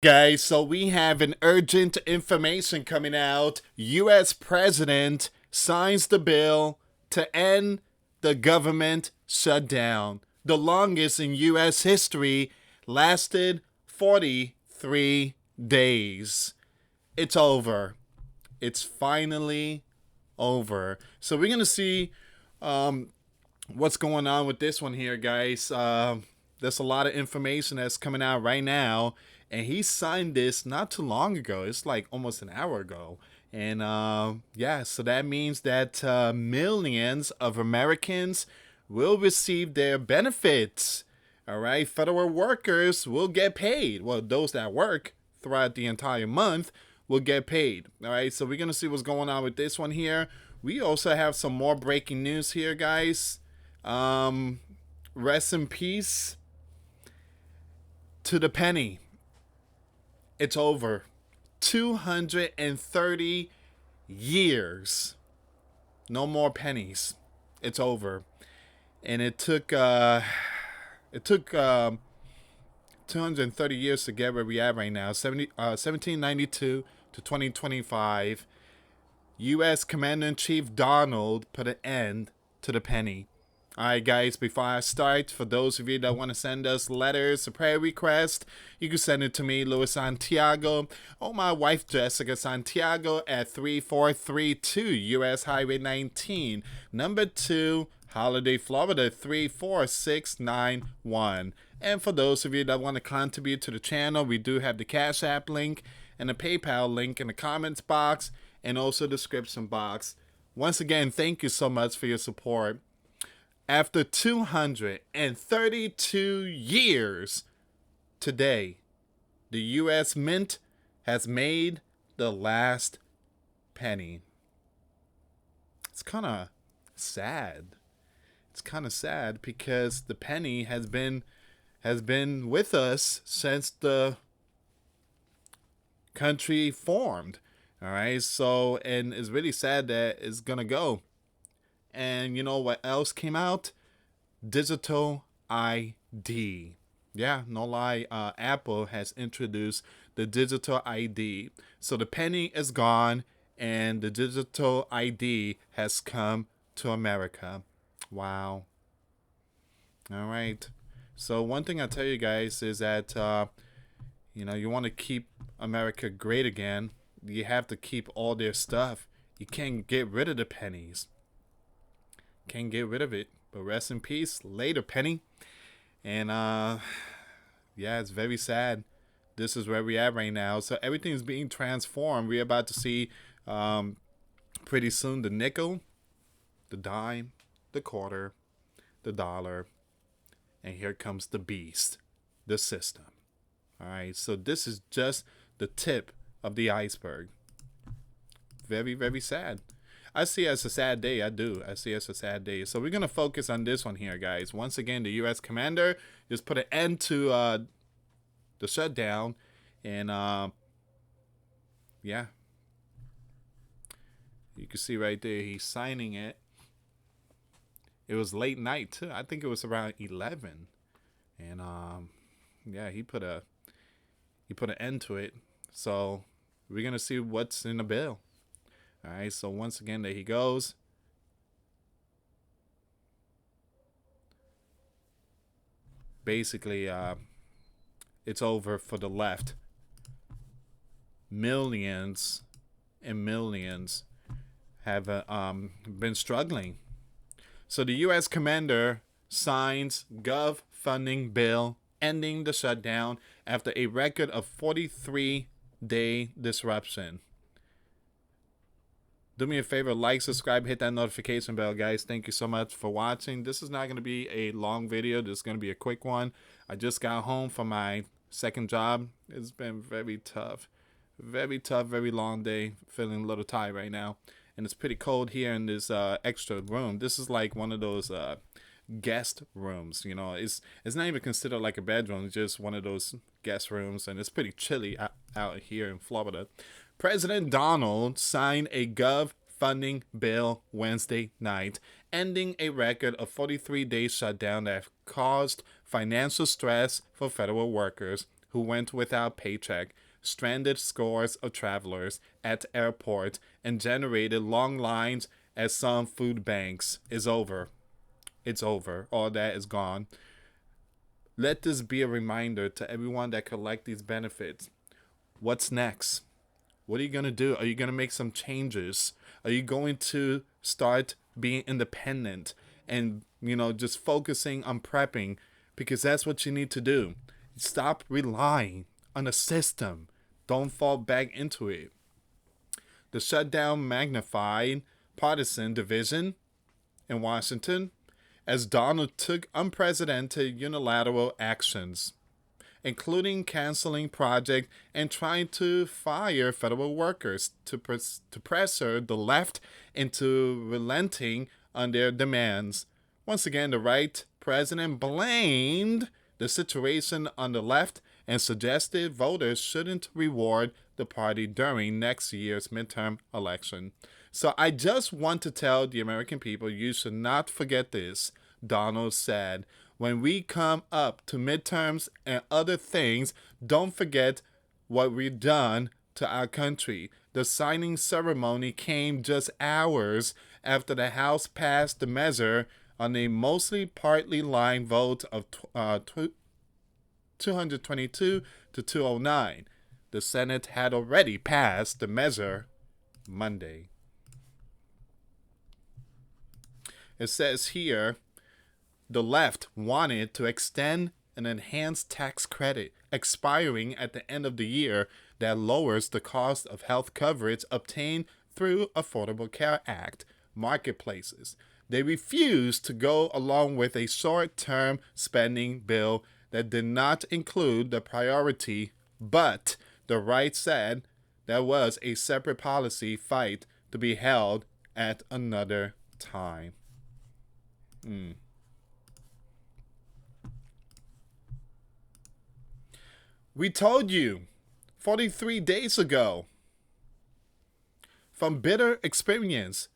Guys, so we have an urgent information coming out. US President signs the bill to end the government shutdown. The longest in US history, lasted 43 days. It's over. It's finally over. So we're going to see what's going on with this one here, guys. There's a lot of information that's coming out right now, and he signed this not too long ago. It's like almost an hour ago. And yeah, so that means that millions of Americans will receive their benefits. All right, federal workers will get paid. Well, those that work throughout the entire month will get paid. All right, so we're gonna see what's going on with this one here. We also have some more breaking news here, guys. Rest in peace to the penny. It's over. 230 years. No more pennies. It's over. And it took 230 years to get where we are right now. 1792 to 2025. US Commander-in-Chief Donald put an end to the penny. Alright, guys, before I start, for those of you that want to send us letters or prayer requests, you can send it to me, US Santiago, or my wife, Jessica Santiago, at 3432 US Highway 19, number 2, Holiday, Florida, 34691. And for those of you that want to contribute to the channel, we do have the Cash App link and the PayPal link in the comments box and also the description box. Once again, thank you so much for your support. After 232 years, today, the U.S. Mint has made the last penny. It's kind of sad. It's kind of sad because the penny has been with us since the country formed. All right, so, and it's really sad that it's gonna go. And you know what else came out? Digital ID. Yeah, no lie, Apple has introduced the digital ID. So the penny is gone and the digital ID has come to America. Wow. All right. So one thing I tell you guys is that, you want to keep America great again, you have to keep all their stuff. You can't get rid of the pennies. Can't get rid of it. But rest in peace, later, penny. And yeah, it's very sad. This is where we're at right now. So everything's being transformed. We're about to see pretty soon the nickel, the dime, the quarter, the dollar, and here comes the beast, the system. All right, so this is just the tip of the iceberg. Very, very sad. I see it as a sad day. I do. I see it as a sad day. So we're going to focus on this one here, guys. Once again, the U.S. commander just put an end to the shutdown. And, yeah. You can see right there, he's signing it. It was late night, too. I think it was around 11. And, yeah, he put an end to it. So we're going to see what's in the bill. All right, so once again, there he goes. Basically, it's over for the left. Millions and millions have been struggling. So the U.S. commander signs gov funding bill ending the shutdown after a record of 43-day disruption. Do me a favor, like, subscribe, hit that notification bell, guys. Thank you so much for watching. This is not going to be a long video. This is going to be a quick one. I just got home from my second job. It's been very tough. Very tough, very long day. Feeling a little tired right now. And it's pretty cold here in this extra room. This is like one of those guest rooms. You know, it's not even considered like a bedroom. It's just one of those guest rooms. And it's pretty chilly out here in Florida. President Donald signed a gov funding bill Wednesday night, ending a record of 43-day shutdown that caused financial stress for federal workers, who went without paycheck, stranded scores of travelers at airports, and generated long lines at some food banks is over. It's over. All that is gone. Let this be a reminder to everyone that collect these benefits. What's next? What are you going to do? Are you going to make some changes? Are you going to start being independent and, just focusing on prepping? Because that's what you need to do. Stop relying on a system. Don't fall back into it. The shutdown magnified partisan division in Washington as Donald took unprecedented unilateral actions, including canceling projects and trying to fire federal workers to pressure the left into relenting on their demands. Once again, the right president blamed the situation on the left and suggested voters shouldn't reward the party during next year's midterm election. So I just want to tell the American people, you should not forget this. Donald said, when we come up to midterms and other things, don't forget what we've done to our country. The signing ceremony came just hours after the House passed the measure on a mostly partly line vote of 222 to 209. The Senate had already passed the measure Monday. It says here, the left wanted to extend an enhanced tax credit expiring at the end of the year that lowers the cost of health coverage obtained through Affordable Care Act marketplaces. They refused to go along with a short-term spending bill that did not include the priority, but the right said that was a separate policy fight to be held at another time. We told you 43 days ago from bitter experience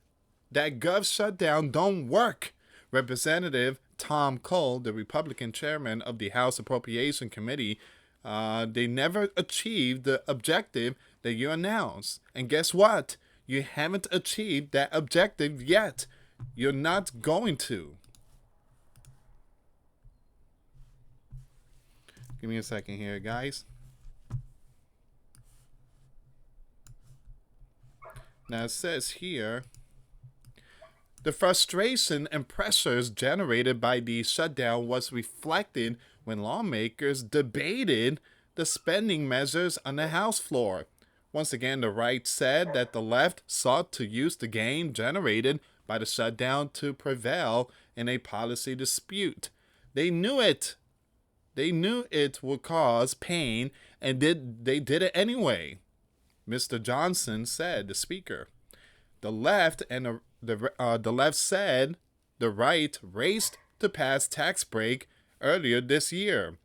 that Gov shutdown don't work. Representative Tom Cole, the Republican chairman of the House Appropriation Committee, they never achieved the objective that you announced. And guess what? You haven't achieved that objective yet. You're not going to. Give me a second here, guys. Now it says here, the frustration and pressures generated by the shutdown was reflected when lawmakers debated the spending measures on the House floor. Once again, the right said that the left sought to use the gain generated by the shutdown to prevail in a policy dispute. They knew it. They knew it would cause pain, and they did it anyway. Mr. Johnson said, the speaker. The left and the left said the right raced to pass tax break earlier this year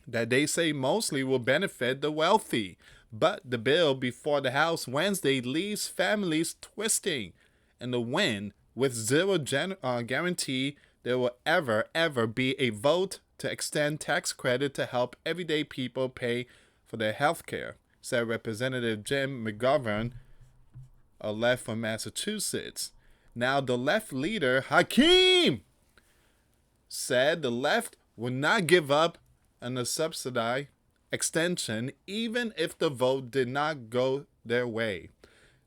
that they say mostly will benefit the wealthy. But the bill before the House Wednesday leaves families twisting. And the win, with zero guarantee there will ever be a vote to extend tax credit to help everyday people pay for their health care, said Representative Jim McGovern, a left from Massachusetts. Now, the left leader, Hakeem, said the left would not give up on the subsidy extension even if the vote did not go their way.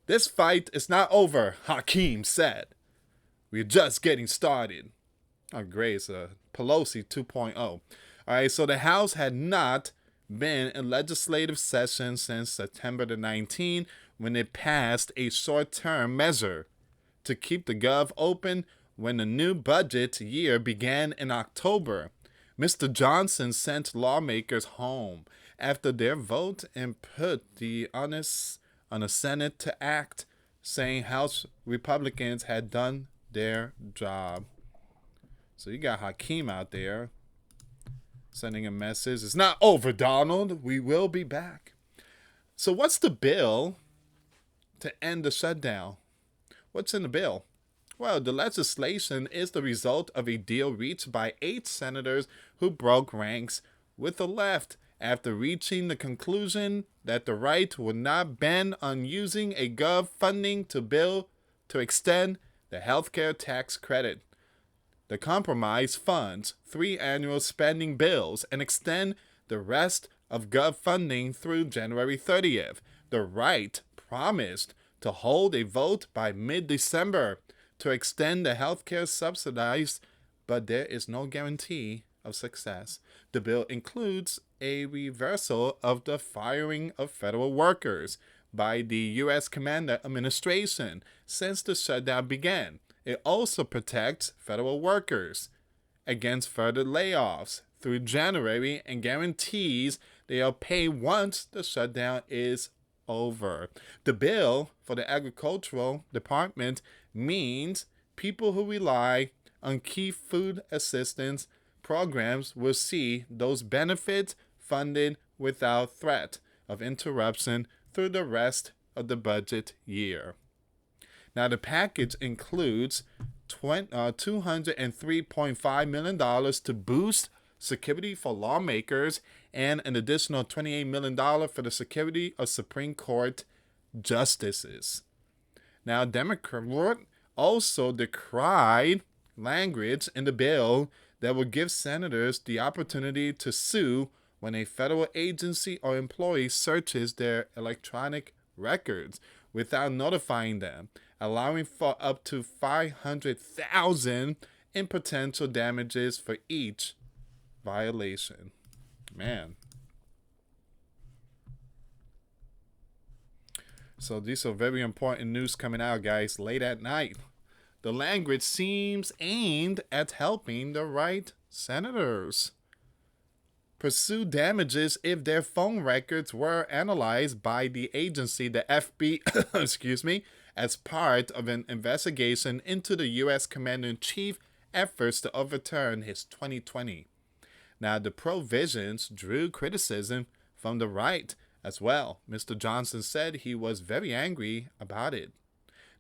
This fight is not over, Hakeem said. We're just getting started. Oh, great. It's a Pelosi 2.0. All right, so the House had not been in legislative session since September the 19th when it passed a short-term measure to keep the Gov open when the new budget year began in October. Mr. Johnson sent lawmakers home after their vote and put the onus on the Senate to act, saying House Republicans had done their job. So you got Hakeem out there sending a message. It's not over, Donald. We will be back. So what's the bill to end the shutdown? What's in the bill? Well, the legislation is the result of a deal reached by 8 senators who broke ranks with the left after reaching the conclusion that the right would not ban on using a gov funding to extend the healthcare tax credit. The compromise funds 3 annual spending bills and extend the rest of gov funding through January 30th. The right promised to hold a vote by mid-December to extend the healthcare subsidies, but there is no guarantee of success. The bill includes a reversal of the firing of federal workers by the U.S. Commander administration since the shutdown began. It also protects federal workers against further layoffs through January and guarantees they'll pay once the shutdown is over. The bill for the Agricultural Department means people who rely on key food assistance programs will see those benefits funded without threat of interruption through the rest of the budget year. Now, the package includes $203.5 million to boost security for lawmakers and an additional $28 million for the security of Supreme Court justices. Now, Democrats also decried language in the bill that would give senators the opportunity to sue when a federal agency or employee searches their electronic records without notifying them, allowing for up to $500,000 in potential damages for each violation. Man. So these are very important news coming out, guys, late at night. The language seems aimed at helping the right senators pursue damages if their phone records were analyzed by the agency, the FBI, as part of an investigation into the U.S. Commander-in-Chief efforts to overturn his 2020. Now, the provisions drew criticism from the right as well. Mr. Johnson said he was very angry about it.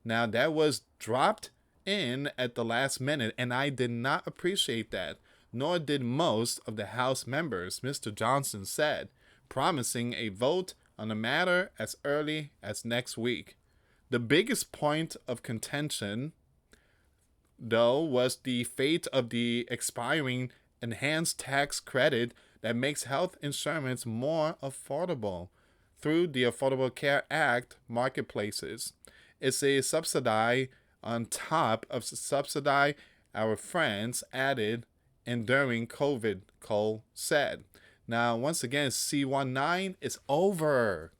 Now, that was dropped in at the last minute, and I did not appreciate that, nor did most of the House members, Mr. Johnson said, promising a vote on the matter as early as next week. The biggest point of contention, though, was the fate of the expiring enhanced tax credit that makes health insurance more affordable through the Affordable Care Act marketplaces. It's a subsidy on top of subsidy our friends added and during COVID, Cole said. Now, once again, C-19 is over.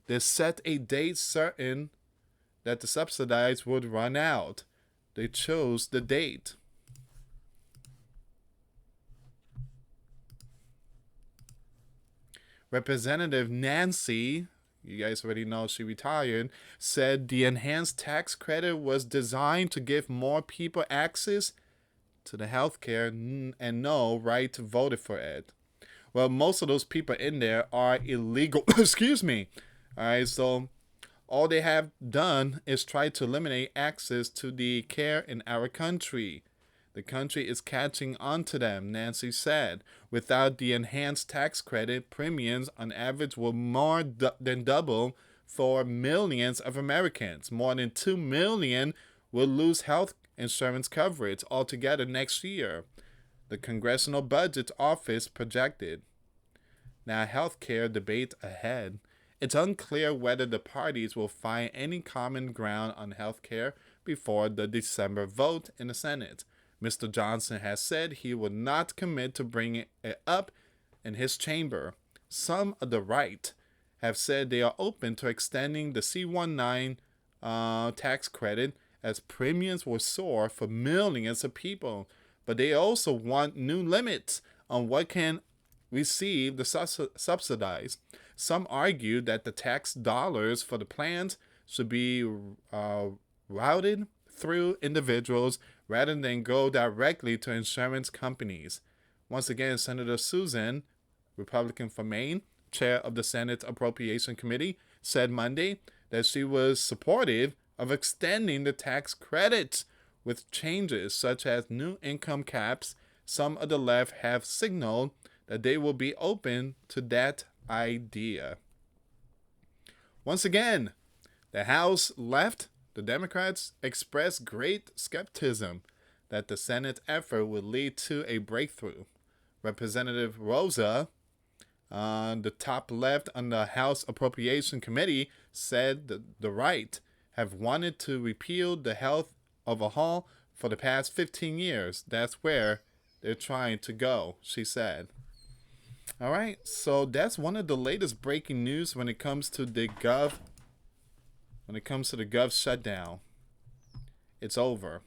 They set a date certain that the subsidies would run out. They chose the date. Representative Nancy, you guys already know she retired, said the enhanced tax credit was designed to give more people access to the health care and no right to vote for it. Well, most of those people in there are illegal. Excuse me. All right, so all they have done is try to eliminate access to the care in our country. The country is catching on to them, Nancy said. Without the enhanced tax credit, premiums on average will more than double for millions of Americans. More than 2 million will lose health insurance coverage altogether next year, the Congressional Budget Office projected. Now, healthcare debate ahead. It's unclear whether the parties will find any common ground on healthcare before the December vote in the Senate. Mr. Johnson has said he would not commit to bringing it up in his chamber. Some of the right have said they are open to extending the C-19 tax credit as premiums will soar for millions of people. But they also want new limits on what can receive the subsidies. Some argue that the tax dollars for the plans should be routed through individuals rather than go directly to insurance companies. Once again, Senator Susan, Republican from Maine, chair of the Senate Appropriation Committee, said Monday that she was supportive of extending the tax credits with changes such as new income caps. Some of the left have signaled that they will be open to that idea. Once again, the House left, the Democrats expressed great skepticism that the Senate effort would lead to a breakthrough. Representative Rosa, the top left on the House Appropriation Committee, said that the right have wanted to repeal the health of a hall for the past 15 years. That's where they're trying to go, she said. All right, so that's one of the latest breaking news when it comes to the gov. When it comes to the gov shutdown, it's over.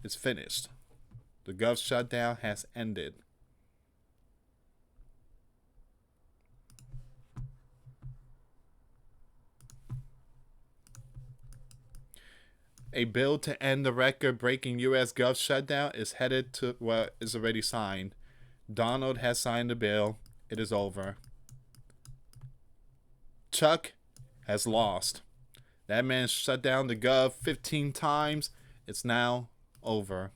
It's finished. The gov shutdown has ended. A bill to end the record-breaking U.S. gov shutdown is headed to, well, is already signed. Donald has signed the bill. It is over. Chuck has lost. That man shut down the gov 15 times. It's now over.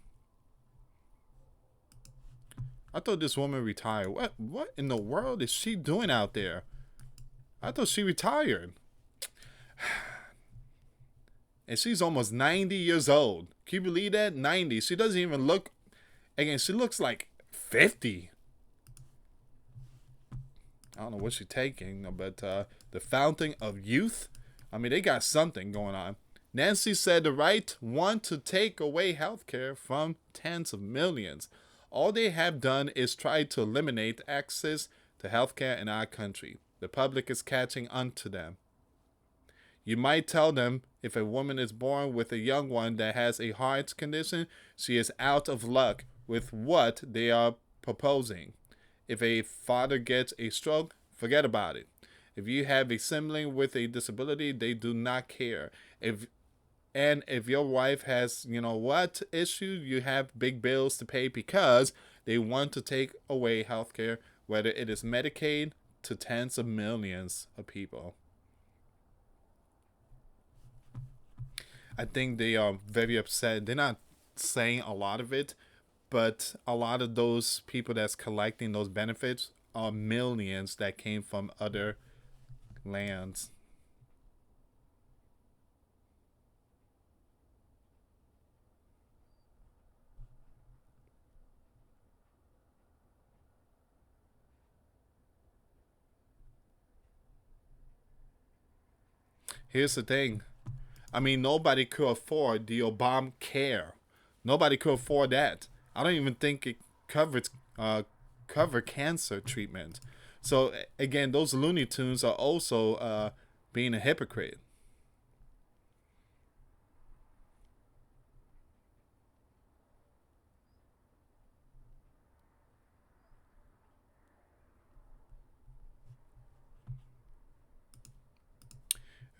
I thought this woman retired. What in the world is she doing out there? I thought she retired. And she's almost 90 years old. Can you believe that? 90. She doesn't even look... Again, she looks like 50. I don't know what she's taking, but the fountain of youth, I mean, they got something going on. Nancy said the right want to take away health care from tens of millions. All they have done is try to eliminate access to health care in our country. The public is catching on to them. You might tell them if a woman is born with a young one that has a heart condition, she is out of luck with what they are proposing. If a father gets a stroke, forget about it. If you have a sibling with a disability, they do not care. If your wife has, what issue, you have big bills to pay because they want to take away healthcare, whether it is Medicaid, to tens of millions of people. I think they are very upset. They're not saying a lot of it, but a lot of those people that's collecting those benefits are millions that came from other lands. Here's the thing. I mean, nobody could afford the Obamacare. Nobody could afford that. I don't even think it covers cover cancer treatment. So again, those Looney Tunes are also being a hypocrite.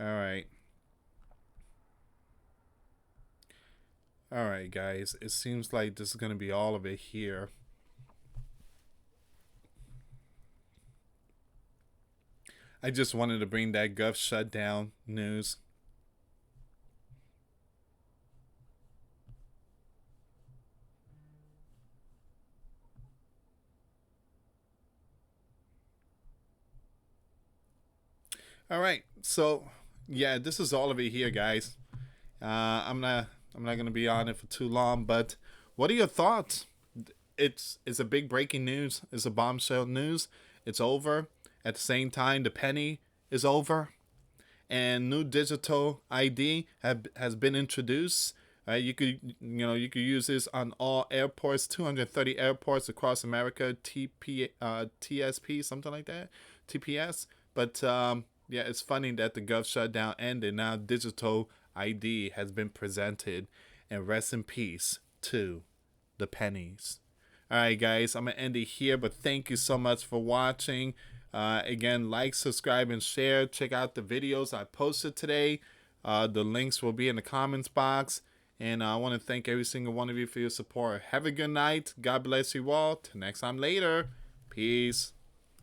All right. All right, guys. It seems like this is going to be all of it here. I just wanted to bring that gov shutdown news. All right. So, yeah, this is all of it here, guys. I'm not gonna be on it for too long, but what are your thoughts? It's a big breaking news. It's a bombshell news. It's over. At the same time, the penny is over, and new digital ID has been introduced. You could use this on all airports, 230 airports across America. TSP, something like that, TPS. But yeah, it's funny that the gov shutdown ended. Now digital ID has been presented, and rest in peace to the pennies. All right, guys, I'm gonna end it here, but thank you so much for watching. Again, like, subscribe, and share. Check out the videos I posted today. The links will be in the comments box. And I want to thank every single one of you for your support. Have a good night. God bless you all. Till next time later. Peace.